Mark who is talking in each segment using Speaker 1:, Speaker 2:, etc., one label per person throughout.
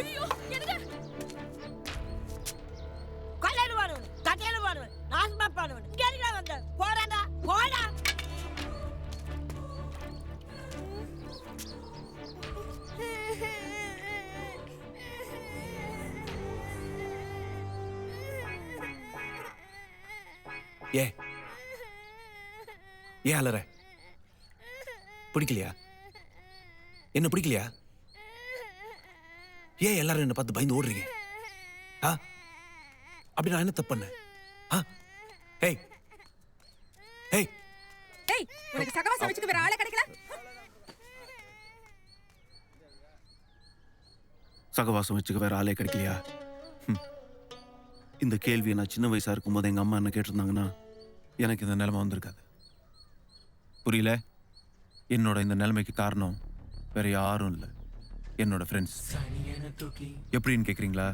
Speaker 1: ஐயோ என்னங்க
Speaker 2: கல்யாணம் பண்ணுவன் கல்யாணம் பண்ணுவன் நாசமா பண்ணுவன் இங்க வந்த போடாடா போடா.
Speaker 3: ஏன் அலற? பிடிக்கலையா? என்ன பிடிக்கலையா? ஏன் எல்லாரும் என்ன பார்த்து பயந்து ஓடுறீங்க? அப்படி நான் என்ன தப்பு பண்ணேன்? ஏய் ஏய்
Speaker 1: ஏய் உனக்கு சகவாசம் வச்சுக்க வேற ஆளே கிடைக்கல?
Speaker 3: சகவாசம் வச்சுக்க வேற ஆளே கிடைக்கலையா? இந்த கேள்வியை நான் சின்ன வயசா இருக்கும்போது எங்க அம்மா என்ன கேட்டிருந்தாங்கன்னா எனக்கு இந்த நிலைமை வந்திருக்காது. புரியல? என்னோட இந்த நிலைமைக்கு காரணம் வேற யாரும் இல்லை, என்னோட ஃப்ரெண்ட்ஸ். எப்படின்னு கேக்குறீங்களா?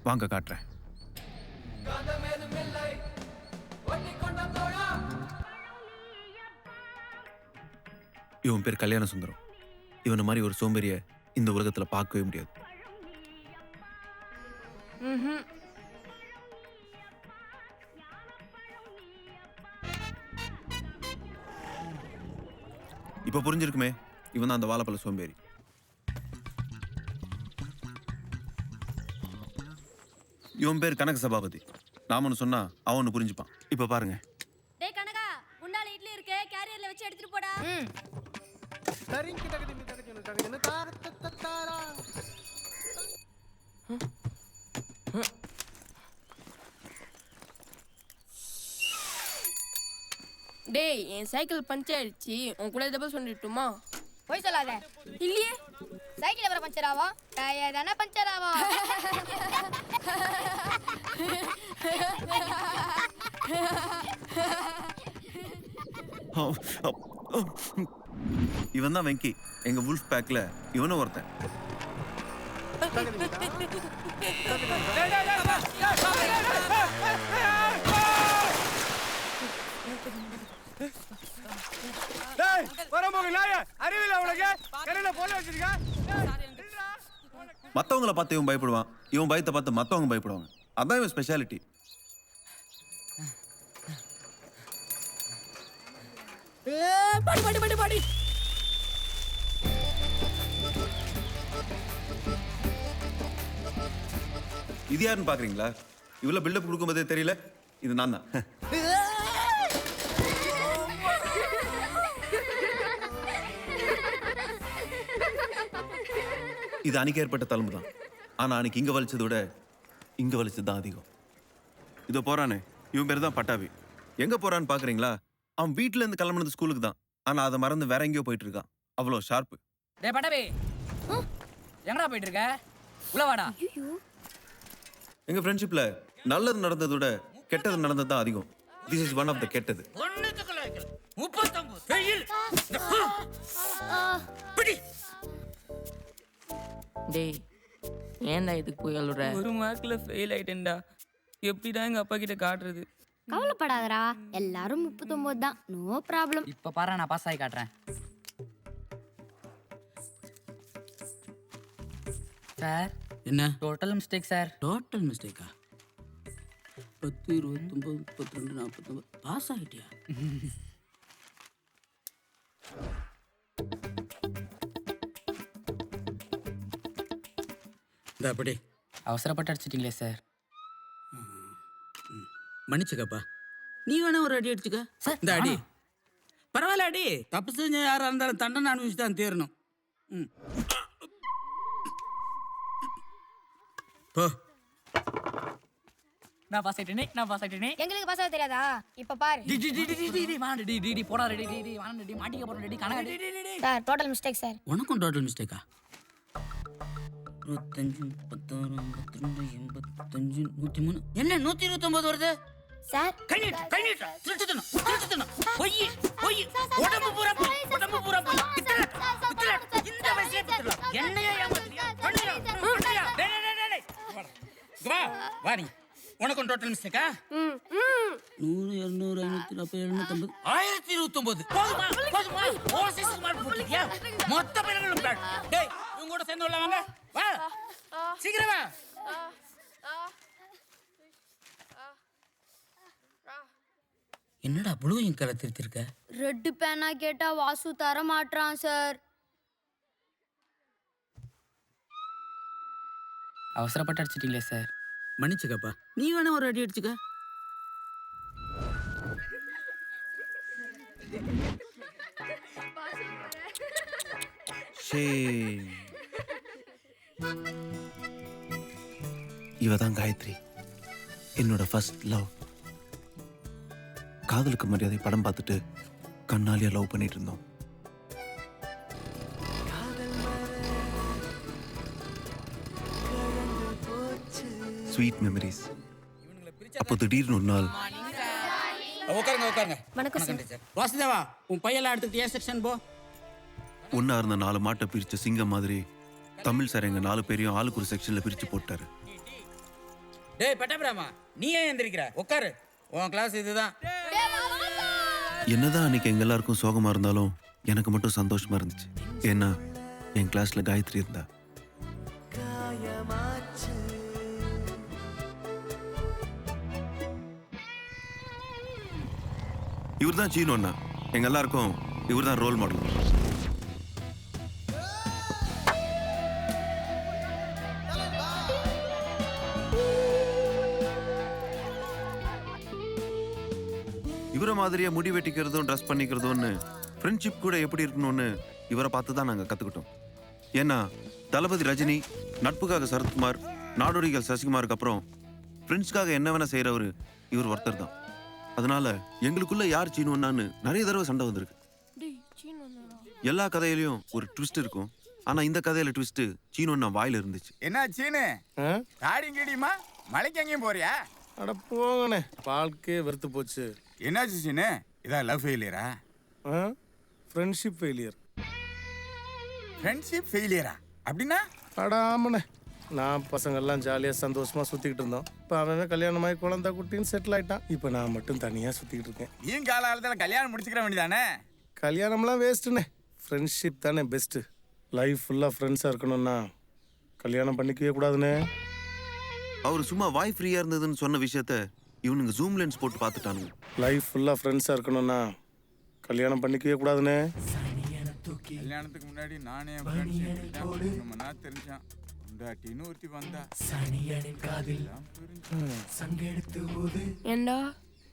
Speaker 3: வாங்க காட்டுறேன். இவன் பேர் கல்யாண சுந்தரம். இவனை மாதிரி ஒரு சோம்பேறிய இந்த உலகத்துல பார்க்கவே முடியாது. இப்ப புரிஞ்சிருக்குமே, இவன் தான் அந்த வாழைப்பழ சோம்பேறி. இவன் பேர் கனக சபாபதி. நாம ஒன்று சொன்னா அவனு புரிஞ்சுப்பான். இப்ப பாருங்க.
Speaker 4: டேய் கனகா, முன்னால இட்லி இருக்கே, கேரியர்ல வச்சு எடுத்துட்டு போடா.
Speaker 5: டேய், என் சைக்கிள் பஞ்சர் ஆயிடுச்சு. உன் கூட டபுள் சொல்லிட்டுமா?
Speaker 4: போய் சொல்லாத.
Speaker 5: இல்லையே,
Speaker 4: சைக்கிள் எவர பஞ்சர் ஆவா? டயர் தானே பஞ்சர் ஆவா?
Speaker 3: இவன் தான் வெங்கி. எங்க வுல்ஃப் பேக்ல இவனும் ஒருத்தன். மத்தவங்களை பார்த்து இவன் பயப்படுவான், இவன் பயத்தை பார்த்து மத்தவங்க பயப்படுவாங்க. அதான் இவன் ஸ்பெஷாலிட்டி. இது யாருன்னு பாக்குறீங்களா? இவ்வளவு பில்டப் கொடுக்கும்போதே தெரியல, இது நான் தான். இது அன்னைக்கு ஏற்பட்ட தழும்பு தான். ஆனா அன்னைக்கு இங்க வலிச்சதை விட இங்க வலிச்சது தான் அதிகம். இதோ போறானே, இவன் பேர் தான் பட்டாபி. எங்க போறான்னு பாக்குறீங்களா? அவன் வீட்டுல இருந்து கிளம்புனது ஸ்கூலுக்கு தான். ஆனா அதை மறந்து வேற எங்கேயோ போயிட்டு இருக்கான். அவ்வளோ ஷார்ப்பு.
Speaker 6: டேய் பட்டாபி, எங்கடா போயிட்டு இருக்க? உள்ள வாடா.
Speaker 3: எங்க ஃப்ரெண்ட்ஷிப்ல நல்லது நடந்ததை விட கெட்டது நடந்தது தான் அதிகம். This is one of the கெட்டது.
Speaker 5: டேய், ஏன்டா இதுக்கு போய் அழுற?
Speaker 6: ஒரு மார்க்ல ஃபெயில் ஆயிட்டேன்டா. எப்படிடா எங்க அப்பா கிட்ட காட்டுறது?
Speaker 4: கவலைப்படாதடா, எல்லாரும் 39 தான், நோ ப்ராப்ளம்.
Speaker 6: இப்ப பாரு, நான் பாஸ் ஆகி காட்டுறேன். சார்,
Speaker 7: என்ன
Speaker 6: டோட்டல் மிஸ்டேக் சார்.
Speaker 7: டோட்டல் மிஸ்டேக்கா? 10, 29, 32, 49 பாஸ் ஆகிட்டியா? அப்படி
Speaker 6: அவசரப்பட்டு அடிச்சிட்டீங்களே சார்.
Speaker 7: மன்னிச்சுக்கப்பா. நீ வேணா ஒரு அடி அடிச்சுக்க. இந்த அடி பரவாயில்ல. அடி தப்பு செஞ்ச யாரா இருந்தாலும் தண்டனை அனுபவிச்சு தான் தேரணும். போ.
Speaker 6: நான் பாஸ் ஆயிட்டேனே, நான் பாஸ் ஆயிட்டேனே.
Speaker 4: எங்களுக்கு பாஸ் ஆக தெரியாதா? இப்ப பாரு.
Speaker 6: போடா ரெடி மாட்டிக்க போறோம். ரெடி கணக்கு
Speaker 4: சார், டோட்டல் மிஸ்டேக் சார்.
Speaker 7: உனக்கும் டோட்டல் மிஸ்டேக்கா? 25, 56, 52, 85, 103. என்ன 129 வருது
Speaker 4: சார்?
Speaker 7: உடம்பு பூரா இந்த வயசுல என்னையா வாடி. உனக்கும் டோட்டல் மிஸ்டேக்கா? 100, 200, 540, 750, 1029. போதுமா? ஓசிஸ் மார்க் போட்டுக்கியா? மொத்த பேர்களும் டேய், இவங்க கூட சேர்ந்து உள்ள வாங்க. வா சீக்கிரம் வா. என்னடா ப்ளூ இங்க் கலர் திருத்திருக்க?
Speaker 4: ரெட்டு பேனா கேட்டா வாசு தர மாட்றான் சார்.
Speaker 6: அவசரப்பட்டு அடிச்சிட்டீங்களே சார்.
Speaker 7: மன்னிச்சுக்கப்பா, நீ வேணா ஒரு அடி அடிச்சுக்க.
Speaker 3: இவ தான் காயத்ரி, என்னோட ஃபர்ஸ்ட் லவ். காதலுக்கு மரியாதை படம் பார்த்துட்டு கண்ணாலியா லவ் பண்ணிட்டு இருந்தோம். Sweet memories. அப்போ திடீர்னு ஒரு நாள்
Speaker 7: உட்காருங்க.
Speaker 5: வணக்கம்
Speaker 7: டீச்சர். வாசுதேவா, உன் பையெல்லாம் எடுத்துட்டு ஏ செக்ஷன் போ.
Speaker 3: ஒன்னா இருந்த 4 மாட்டை பிரிச்ச சிங்கம் மாதிரி தமிழ் சார் எங்க 4 பேரையும் ஆளுக்கு ஒரு செக்ஷன்ல பிரிச்சு போட்டாரு.
Speaker 7: டேய் பட்டபிராமா, நீ ஏன் எந்திரிக்கிற? உட்காரு, உன் கிளாஸ் இதுதான்.
Speaker 3: என்னதான் அன்னைக்கு எங்க எல்லாருக்கும் சோகமா இருந்தாலும் எனக்கு மட்டும் சந்தோஷமா இருந்துச்சு. ஏன்னா என் கிளாஸ்ல காயத்ரி இருந்தா. இவர் தான் சீனு அண்ணா. எங்க எல்லாருக்கும் இவர் தான் ரோல் மாடல். இவரை மாதிரியே முடி வெட்டிக்கிறதும் ட்ரெஸ் பண்ணிக்கிறதும்னு ஃப்ரெண்ட்ஷிப் கூட எப்படி இருக்கணும்னு இவரை பார்த்து தான் நாங்கள் கற்றுக்கிட்டோம். ஏன்னா தளபதி ரஜினி, நட்புக்காக சரத்குமார், நாடோடிகள் சசிகுமாருக்கு அப்புறம் ஃப்ரெண்ட்ஸ்க்காக என்ன வேணா செய்கிறவர் இவர் ஒருத்தர் தான். அதனால எங்களுக்குள்ள யார் சீனுன்னான்னு நிறைய தடவை சண்டை வந்திருக்கு. எல்லா கதையிலையும் ஒரு ட்விஸ்ட் இருக்கும். ஆனா இந்த கதையில ட்விஸ்ட் சீனுன்னா வாயில இருந்துச்சு.
Speaker 8: என்ன சீனு தாடியும் கிடியுமா மலைக்கு எங்கேயும் போறியா?
Speaker 9: அட போங்கண்ணே, வாழ்க்கையே வெறுத்து போச்சு.
Speaker 8: என்னாச்சு சீனு? இதான் லவ் ஃபெயிலியரா?
Speaker 9: Friendship failure.
Speaker 8: ஃப்ரெண்ட்ஷிப் ஃபெயிலியரா அப்படின்னா?
Speaker 9: அட ஆமாண்ணே, நான் பசங்கள்லாம் ஜாலியாக சந்தோஷமாக சுற்றிக்கிட்டு இருந்தோம். இப்போ அவன் கல்யாணமாகி குழந்தை குட்டின்னு செட்டில் ஆகிட்டான். இப்போ நான் மட்டும் தனியாக சுற்றிக்கிட்டு இருக்கேன்.
Speaker 8: நீ காலத்தில் கல்யாணம் முடிச்சுக்கிற வேண்டியதானே?
Speaker 9: கல்யாணம்லாம் வேஸ்ட்டுண்ணே, ஃப்ரெண்ட்ஷிப் தானே பெஸ்ட்டு. லைஃப் ஃபுல்லாக ஃப்ரெண்ட்ஸாக இருக்கணும்னா கல்யாணம் பண்ணிக்கவே கூடாதுண்ணே.
Speaker 3: அவர் சும்மா வாய் ஃப்ரீயா இருந்ததுன்னு சொன்ன விஷயத்த இவனுங்க ஜூம் லென்ஸ் போட்டு பார்த்துட்டானுங்க.
Speaker 9: லைஃப் ஃபுல்லாக ஃப்ரெண்ட்ஸாக இருக்கணும்னா கல்யாணம் பண்ணிக்கவே கூடாதுண்ணே.
Speaker 8: கல்யாணத்துக்கு முன்னாடி நானே தெரிஞ்சான் உண்டாட்டின்னு ஒருத்தி வந்தா.
Speaker 5: ஏண்டா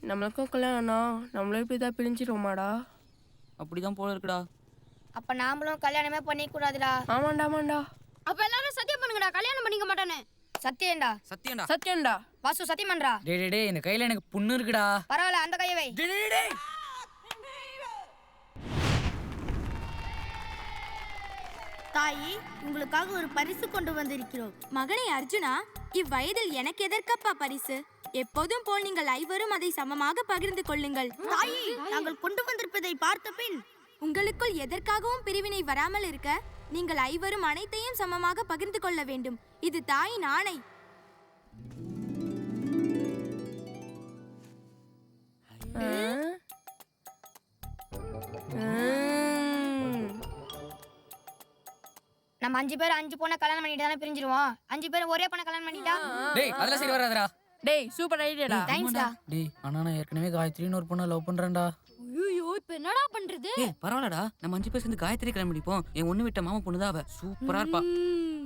Speaker 5: நம்மளுக்கும் கல்யாணம், நம்மளும் இப்படிதான் பிரிஞ்சிருவோமாடா?
Speaker 6: அப்படிதான் போல இருக்குடா.
Speaker 4: அப்ப நாமளும் கல்யாணமே பண்ணிக்க கூடாதுடா.
Speaker 5: ஆமாண்டா.
Speaker 4: அப்ப எல்லாரும் சத்தியம் பண்ணுங்கடா, கல்யாணம் பண்ணிக்க மாட்டானே. சத்தியம்டா.
Speaker 5: சத்தியம்டா.
Speaker 4: வாசு சத்தியம் பண்றா.
Speaker 6: டேய் இந்த கையில எனக்கு புண்ணு இருக்குடா.
Speaker 4: பரவாயில்ல, அந்த கையை வை.
Speaker 10: தாயி, உங்களுக்காக ஒரு பரிசு கொண்டு வந்திருக்கிறோம். மகனே அர்ஜுனா, இவ்வயதில் எனக்கு எதற்கப்பா பரிசு? எப்போதும் போல் நீங்கள் ஐவரும் அதை சமமாக பகிர்ந்து கொள்ளுங்கள். தாயி, நாங்கள் கொண்டு வந்திருப்பதை பார்த்த பின் உங்களுக்குள் எதற்காகவும் பிரிவினை வராமல் இருக்க நீங்கள் ஐவரும் அனைத்தையும் சமமாக பகிர்ந்து கொள்ள வேண்டும். இது தாயின் ஆணை.
Speaker 4: நம்ம 5 பேர் 5 பொண்ணை கல்யாணம் பண்ணிட்டு தானே பிரிஞ்சிருவோம். 5 பேர் ஒரே பொண்ணை கல்யாணம் பண்ணிட்டா?
Speaker 6: டேய் அதெல்லாம் சரி வராதுடா.
Speaker 5: டேய் சூப்பர் ஐடியாடா.
Speaker 4: தேங்க்ஸ்டா.
Speaker 6: டேய் ஆனா நான் ஏற்கனவே காயத்ரின்னு ஒரு பொண்ணை லவ் பண்றேன்டா.
Speaker 10: ஐயோ, இப்போ என்னடா பண்றது?
Speaker 6: ஏய் பரவாயில்லடா, நம்ம 5 பேர் சேர்ந்து காயத்ரி கல்யாணம் பண்ணிப்போம். என் ஒண்ணு விட்ட மாமா பொண்ணு தான் அவ. சூப்பரா இருப்பா.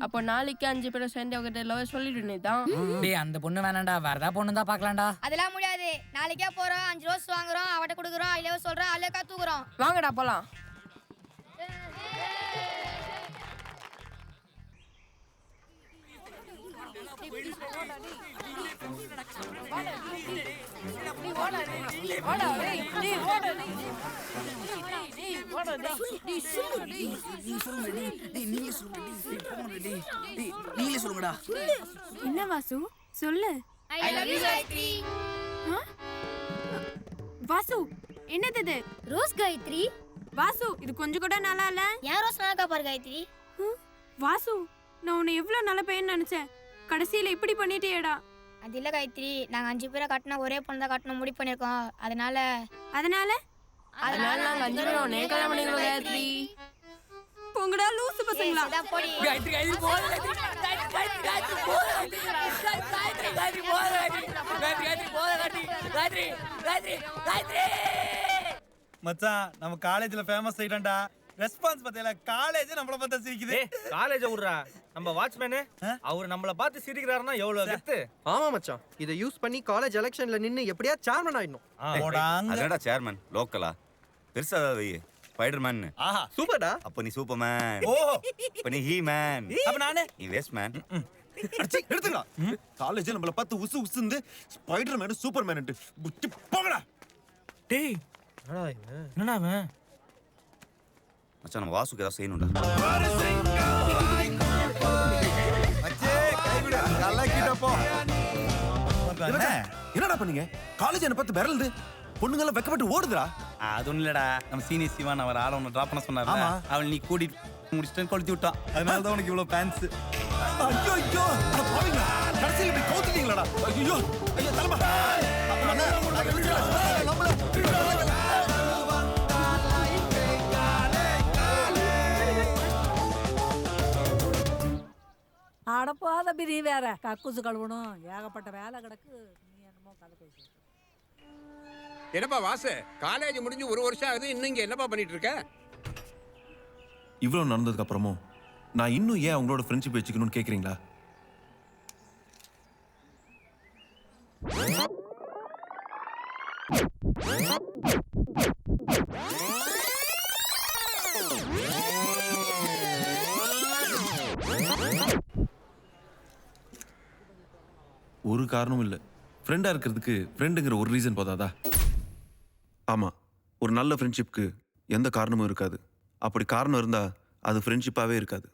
Speaker 5: அப்போ நாளைக்கு 5 பேரும் சேர்ந்து அவகிட்ட லவ் சொல்லிட்டு தான்.
Speaker 6: டேய் அந்த பொண்ணு வேணாம்டா, வேற ஏதாவது பொண்ணு தான் பார்க்கலாம்டா.
Speaker 4: அதெல்லாம் முடியாது. நாளைக்கே போறோம், 5 ரோஸ் வாங்குறோம், அவட்ட கொடுக்குறோம், ஐலவ சொல்றோம், அலேக்கா தூக்குறோம்.
Speaker 5: வாங்கடா போலாம்.
Speaker 10: என்ன வாசு, சொல்லு.
Speaker 4: I love you Gayathri.
Speaker 10: Vasu, என்னது இது?
Speaker 4: ரோஸ் காயத்ரி.
Speaker 10: வாசு, இது கொஞ்சம் கூட நல்லா இல்ல.
Speaker 4: ஏன் ரோஸ் நல்லா பாரு காயத்ரி.
Speaker 10: வாசு, நான் உன்னை எவ்வளவு நல்ல பையன் நினைச்சேன், கடைசியில இப்படி பண்ணிட்டேடா.
Speaker 4: அது இல்ல காயத்ரி, நாங்க 5 பேரை கட்டின ஒரே பொண்ணு தான் கட்டணும் முடிவு பண்ணிருக்கோம். அதனால
Speaker 5: நாங்க 5 பேரும் உன்னை கல்யாணம் பண்ணிக்கிறோம் காயத்ரி.
Speaker 10: போ
Speaker 1: போங்கடா லூசு பசங்களா.
Speaker 4: போடி.
Speaker 2: காயத்ரி காயத்ரி போகாத காயத்ரி போகாத காயத்ரி காயத்ரி போகாத காயத்ரி போகாத காயத்ரி காயத்ரி காயத்ரி.
Speaker 8: மச்சான் நம்ம காலேஜ்ல ஃபேமஸ் ஆயிட்டோம்டா. ரெஸ்பான்ஸ் பத்தியில காலேஜ் நம்மள பார்த்தா சிரிக்குது. காலேஜ் விடுறா, நம்ம வாட்ச்மேன் அவர் நம்மள பார்த்து சிரிக்கிறாருன்னா எவ்வளவு கெத்து.
Speaker 11: ஆமா மச்சான், இதை யூஸ் பண்ணி காலேஜ் எலெக்ஷன்ல நின்னு எப்படியா சேர்மன் ஆயிடணும்.
Speaker 8: அதடா சேர்மன் லோக்கலா பெருசா வை ஸ்பைடர்மேன். ஆஹா
Speaker 11: சூப்பர்டா.
Speaker 8: அப்ப நீ சூப்பர்மேன். ஓ அப்ப நீ ஹீ மேன். அப்ப நானே நீ வேஸ்ட் மேன்.
Speaker 3: அடிச்சி எடுத்துடா. காலேஜ் நம்மள பார்த்து உசு உசுந்து ஸ்பைடர்மேன் சூப்பர்மேன் புட்டி போங்கடா.
Speaker 8: டேய் என்னடா அவன்? மச்சான் நம்ம வாசுக்கு ஏதாவது செய்யணும்டா.
Speaker 3: என்னடா பண்ணீங்க? காலேஜ் என்ன பார்த்து விரல்து பொண்ணுங்கெல்லாம் வெக்கப்பட்டு ஓடுதுடா.
Speaker 8: அது ஒண்ணு இல்லடா, நம்ம சீனியர் சிவான் அவர் ஆள ஒன்று ட்ராப் பண்ண சொன்னார். அவள் நீ கூட்டிட்டு முடிச்சுட்டு கொளுத்தி விட்டான். அதனால தான் உனக்கு இவ்வளோ ஃபேன்ஸ்.
Speaker 3: ஐயோ ஐயோ பாவீங்களா, கடைசியில் இப்படி கவுத்துட்டீங்களாடா. ஐயோ ஐயோ தலைமா
Speaker 2: அடப்பாத பிரி வேற கக்கூசு கழுவணும், ஏகப்பட்ட வேலை கிடக்கு. நீ என்னமோ கதை பேசு.
Speaker 12: என்னப்பா வாசு, காலேஜ் முடிஞ்சு 1 வருஷம் ஆகுது, இன்னும் இங்க என்னப்பா பண்ணிட்டு இருக்க?
Speaker 3: இவ்வளவு நடந்ததுக்கு அப்புறமும் நான் இன்னும் ஏன் அவங்களோட ஃப்ரெண்ட்ஷிப் வச்சுக்கணும்னு கேக்குறீங்களா? ஒரு காரணமும் இல்லை. ஃப்ரெண்டா இருக்கிறதுக்கு ஃப்ரெண்டுங்கிற ஒரு ரீசன் போதாதா? ஆமா, ஒரு நல்ல ஃப்ரெண்ட்ஷிப்க்கு எந்த காரணமும் இருக்காது. அப்படி காரணம் இருந்தா அது ஃப்ரெண்ட்ஷிப்பாவே இருக்காது.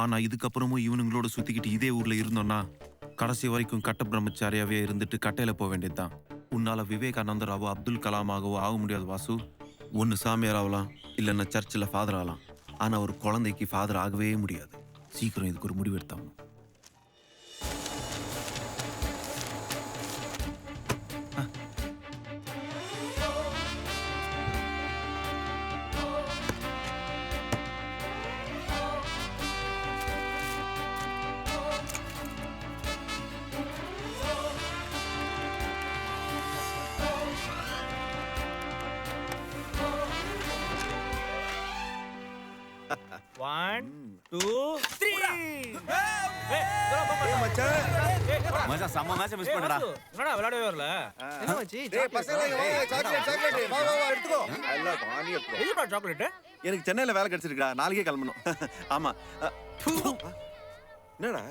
Speaker 3: ஆனா இதுக்கப்புறமும் இவனுங்களோட சுத்திக்கிட்டு இதே ஊர்ல இருந்தோம்னா கடைசி வரைக்கும் கட்ட பிரம்மச்சாரியாவே இருந்துட்டு கட்டையில போக வேண்டியதுதான். உன்னால விவேகானந்தராவோ அப்துல் கலாமாகவோ ஆக முடியாது வாசு. ஒன்னு சாமியார் ஆகலாம், இல்லைன்னா சர்ச்சில் ஃபாதர் ஆகலாம். ஆனா ஒரு குழந்தைக்கு ஃபாதர் ஆகவே முடியாது. சீக்கிரம் இதுக்கு ஒரு முடிவு எடுத்தாங்க.
Speaker 8: One, 2, 3. மச்சான் செம்ம மேட்ச் மிஸ் பண்ணடா. என்னடா விளையாடவே வரல?
Speaker 11: என்ன மச்சி?
Speaker 9: டேய் பசங்க வாங்க, சாக்லேட் வா வா வா எடுத்துக்கோ. எல்லாம் வாங்கி எடுத்துக்கோ.
Speaker 8: எதுடா சாக்லேட்?
Speaker 3: எனக்கு சென்னையில வேலை கிடைச்சிருக்கா, நாளைக்கே கிளம்பணும். ஆமா.
Speaker 9: என்னடா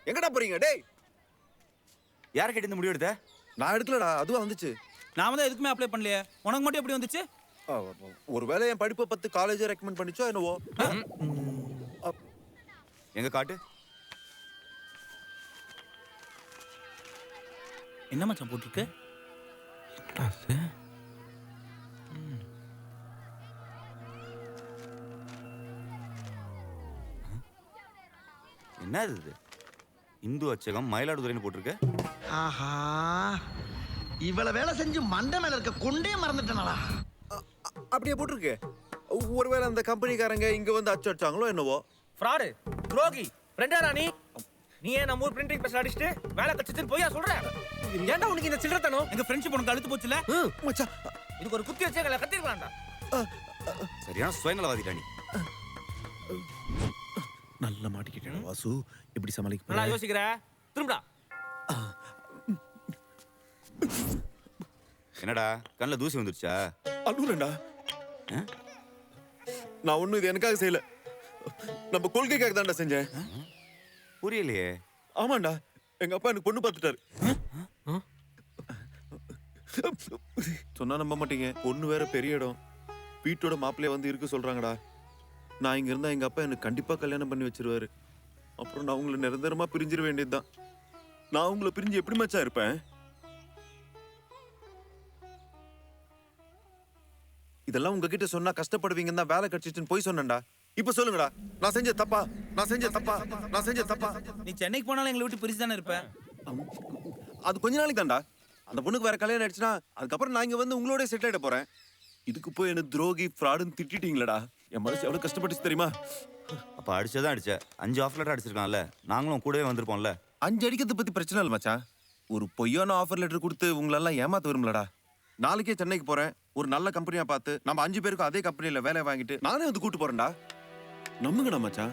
Speaker 9: எங்கடா போறீங்க? டேய்
Speaker 8: யார கேட்டு இந்த முடிவு எடுத்த?
Speaker 9: நான் எடுக்கலடா, அதுவா வந்துச்சு.
Speaker 7: நாம தான் எதுக்குமே அப்ளை பண்ணலையே, உனக்கு மட்டும் எப்படி வந்துச்சு?
Speaker 9: ஒருவேளை என் படிப்பை பத்தி காலேஜ் ரெக்கமெண்ட் பண்ணிச்சோ என்னவோ.
Speaker 8: எங்க காட்டு.
Speaker 7: என்ன மச்சான் போட்டுருக்கு?
Speaker 8: என்ன இது? இந்து அச்சகம் மயிலாடுதுறைன்னு போட்டிருக்கு.
Speaker 11: ஆஹா, இவ்வளவு வேலை செஞ்சு மண்டை மேல இருக்க கொண்டே மறந்துட்டேனடா.
Speaker 9: அப்படியே போட்டிருக்கு. ஒருவேளை அந்த கம்பெனிக்காரங்க இங்க வந்து அச்சு அடிச்சாங்களோ என்னவோ.
Speaker 8: ஃப்ராடு, துரோகி, ஃப்ரெண்டா நீ? நீ ஏன் நம்ம ஊர் பிரிண்டிங் பிரஸ் அடிச்சிட்டு வேலை கச்சிட்டு போயா சொல்ற? ஏன்டா உனக்கு இந்த சில்லறத்தனம்?
Speaker 7: எங்க ஃப்ரெண்ட்ஷிப் உனக்கு அழுத்து போச்சுல?
Speaker 9: மச்சான்
Speaker 8: இதுக்கு ஒரு குத்தி வச்சே கத்திருக்கலாம்டா. சரியான சுயநலவாதிடா நீ.
Speaker 3: நல்லா மாட்டிக்கிட்டேன் வாசு. எப்படி சமாளிக்க
Speaker 8: நான் யோசிக்கிற திரும்படா. என்னடா கண்ணுல தூசி வந்துருச்சா?
Speaker 9: அழுறேன்டா. நான் ஒண்ணும் இது எனக்காக செய்யல, நம்ம கொள்கைக்காக தான்டா செஞ்சேன்.
Speaker 8: புரியலையே.
Speaker 9: ஆமாண்டா, எங்க அப்பா எனக்கு பொண்ணு பார்த்துட்டாரு. சொன்னா நம்ப மாட்டீங்க, பொண்ணு வேற பெரிய இடம், வீட்டோட மாப்பிள்ளைய வந்து இருக்க சொல்றாங்கடா. நான் இங்க இருந்தா எங்க அப்பா எனக்கு கண்டிப்பா கல்யாணம் பண்ணி வச்சிருவாரு. அப்புறம் நான் உங்களை நிரந்தரமா பிரிஞ்சிட வேண்டியதுதான். நான் உங்களை பிரிஞ்சு எப்படி மச்சான் இருப்பேன்? இதெல்லாம் உங்ககிட்ட சொன்னா கஷ்டப்படுவீங்கன்னு தான் வேலை கிடைச்சிச்சுன்னு போய் சொன்னேன்டா. இப்ப சொல்லுங்கடா, நான் செஞ்ச தப்பா? நான் செஞ்ச தப்பா? நான் செஞ்ச தப்பா?
Speaker 7: நீ சென்னைக்கு போனாலும் எங்களை விட்டு பிரிச்சு தானே இருப்ப.
Speaker 9: அது கொஞ்ச நாளைக்கு தான்டா. அந்த பொண்ணுக்கு வேற கல்யாணம் ஆயிடுச்சுன்னா அதுக்கப்புறம் நான் இங்க வந்து உங்களோட செட்டில் ஆயிட போறேன். இதுக்கு போய் என்ன துரோகி ஃப்ராடுன்னு திட்டிட்டீங்களடா. என் மனசு எவ்வளவு கஷ்டப்பட்டுச்சு தெரியுமா?
Speaker 13: அப்ப அடிச்சதான் அடிச்ச 5 ஆஃப் லெட்டர் அடிச்சிருக்கான்ல, நாங்களும் கூடவே வந்திருப்போம்ல.
Speaker 3: 5 அடிக்கிறத பத்தி பிரச்சனை இல்லை மச்சான். ஒரு பொய்யான ஆஃபர் லெட்டர் கொடுத்து உங்களெல்லாம் ஏமாத்த விரும்பலடா. நாளைக்கே சென்னைக்கு போறேன். ஒரு நல்ல கம்பெனியா பார்த்து நம்ம 5 பேருக்கும் அதே கம்பெனில வேலை வாங்கிட்டு நானே வந்து கூட்டு போறேன்டா. நம்புங்கடா மச்சான்.